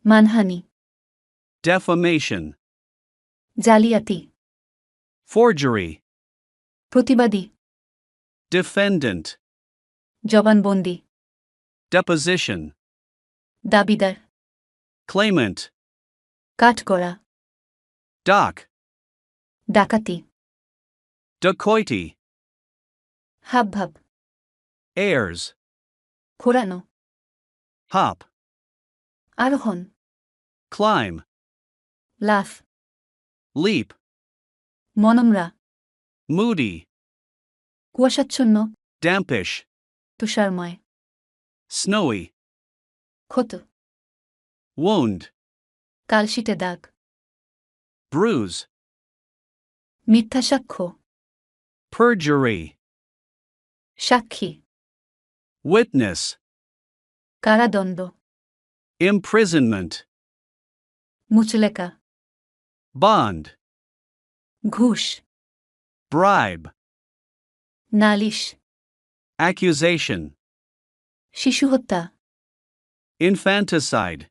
মানহানি, defamation, জালিয়াতি, forgery, প্রতিবাদী, defendant, জবানবন্দি, deposition, দাবিদার, claimant, কাঠগড়া, dock, ডাকাতি, dacoity, হাবভাব, heirs, খোঁড়ানো, hop, আরোহণ, climb, লাফ, leap, মনমরা, moody, কুয়াশাচ্ছন্ন, dampish, তুষারময়, snowy, ক্ষত, wound, কালশিটে দাগ, bruise, মিথ্যা সাক্ষ্য, perjury, সাক্ষী, witness, কারাদণ্ড, imprisonment, মুচলেকা, bond, ঘুষ, bribe, নালিশ, accusation, শিশু হত্যা, infanticide,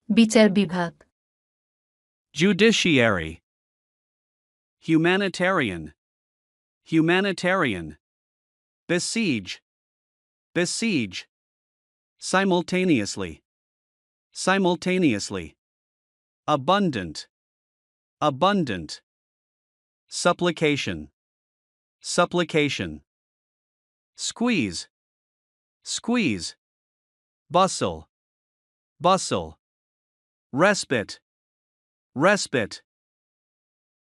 বিচার বিভাগ, judiciary, humanitarian, humanitarian, besiege, besiege, simultaneously, simultaneously, abundant, abundant, supplication, supplication, squeeze, squeeze, bustle, bustle, respite, respite,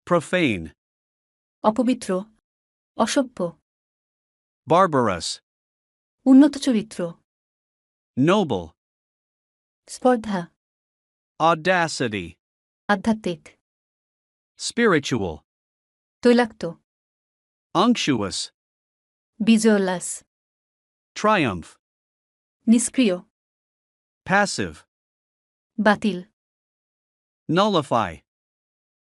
profane, অপবিত্র, অসভ্য, barbarous, উন্নত চরিত্র, noble, স্পর্ধা, audacity, আধ্যাত্মিক, spiritual, তৈলাক্ত, unctuous, বিজয়োল্লাস, triumph, নিষ্ক্রিয়, passive, বাতিল, nullify,